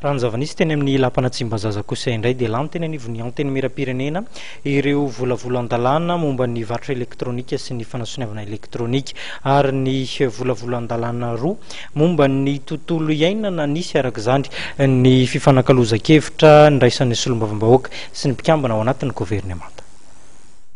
raha nyzavanisy teny amin'ny lapanatsimbazaza kosa indray dia lany teny anivony anteny mirapirenena ireo volavolan-dalàna momba ny varitra elektronika sy ny fanasoniavana elektronika ary ny volavolan-dalàna roa momba ny tontolo iainana nisy araka izany ny fifanankalozan-kevitra nyraisan'ny solombavambahoaka sy ny mpikambana ao anatin'ny governemanta.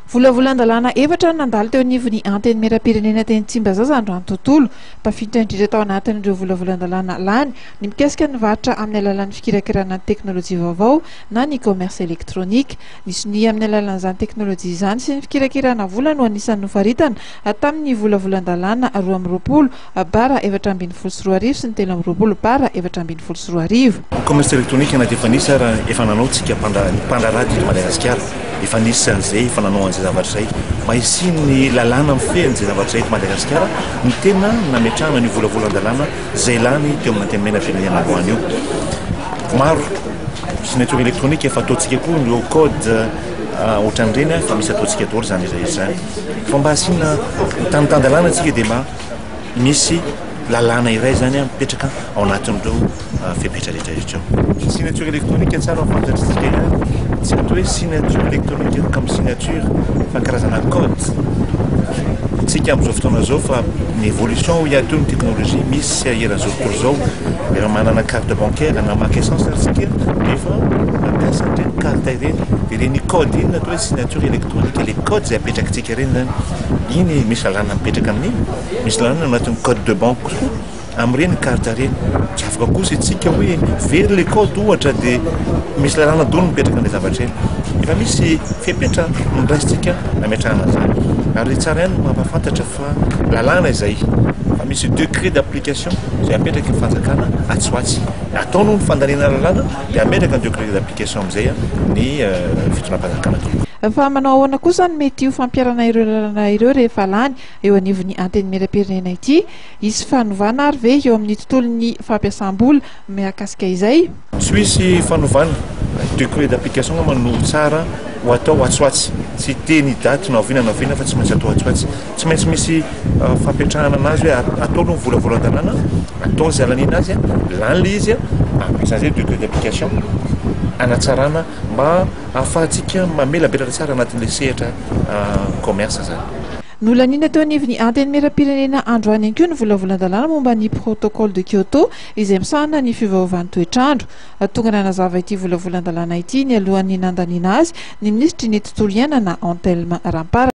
Volavolan-dalàna efatra nandalo teo anivon'ny anteny mirapirenena teny Tsimbazaza androany tontolo tafiditra indrindra tao anatin'ireo volavolan-dalàna lany ny mikasika ny varitra amin'ny alalan'ny fikirakirana ny teknôlôjia vaovao na ny commerce elektronika. Nisy ny amin'ny alalan'izany teknôlôjia izany sy ny fikirakirana vola no anisan'ny nofaritana tamin'ny volavolan-dalàna 12/4/2024 sy ny 13/4/2024. Commerce elektronika na efa nisy ary efa nanao tsika mpandrarady Madagasikara efa nisy an'izay efa nanao an'izay zavatra zay mahisiny lalàna mifehy an'izay zavatra zay eto Madagasikara ny tena nametrahana ny volavolan-dalàna zay lany teo amin'ny anteny mirapirenena androany io. Maro signature elektronika efa ataontsika koa ny code ohatran'ireny fa misy ataontsika daholo zany rehetra zany fa mba asina tany-tan-dalàna antsika dia mba misy lalàna iray zany mipetraka ao anatin'ireo fepetra rehetrarehetra eo. Signature elektronika tsara fantatritsika ihany tsy atao hoe signature elektronika comme signature fa karazana code. Tsika amin'izao fotoana zao fa ny évolution hiateo ny teknôlôjia misy eran'izao tontolo zao efa manana carte bancaire na maka essence atsika efa mampiasa ireny carte ireny dia ireny code iny atao hoe signature elektronika le code zay apetrakantsika ireny zany iny misy lalàna mipetraka amin'iny misy lalàna anatin'ny code de banque koa amin'ireny carte ireny tsy afaka kosa itsika hoe very le code ohatra dia misy lalàna dolo mipetraka an'ilay zavatra eny efa misy fepetra mindraisitsika nametrahana zany ary tsara ihany mampafantatra fa lalàna izay fa misy degré d'application zay apetraka ny fanjakana atsoatsy ataonao ny fandaniana lalàna dia ametraka ny degré d'application amin'izay ny fitonam-panjakana tokoa. Fa manao ahoana kosa ny mety io fampiarana ireo lalàna ireo rehefa lany eo anivon'ny anteny mirapirenena ity isy fanovana ary ve eo amin'ny tontolon'ny fampiasam-bola mahakasika izay? Tsy misy fanovana degré d'application no tsara ho atao atsoatsy tsy teny daty naoviana fa tsy maintsy atao atsoatsy tsy maintsy misy fampiatrahana anazy hoe ataonao ny volavolan-dalàna atao zay alanina azy lany le izy ampiasan'izay degré d'application anatsarana mba ahafahantsika mamela beratra tsara anatin'ilay sehatra commerce zany. Nolanina teo anivon'ny anteny mirapirenena androany ihany koa ny volavolan-dalàna momba ny protocole de Kyoto izay misahana ny fiovaovan'ny toetrandro. Tonga nanazava ity volavolan-dalàna ity ny alohan'ny nandaniana azy ny ministry ny tontolo iainana Antelme Rampara.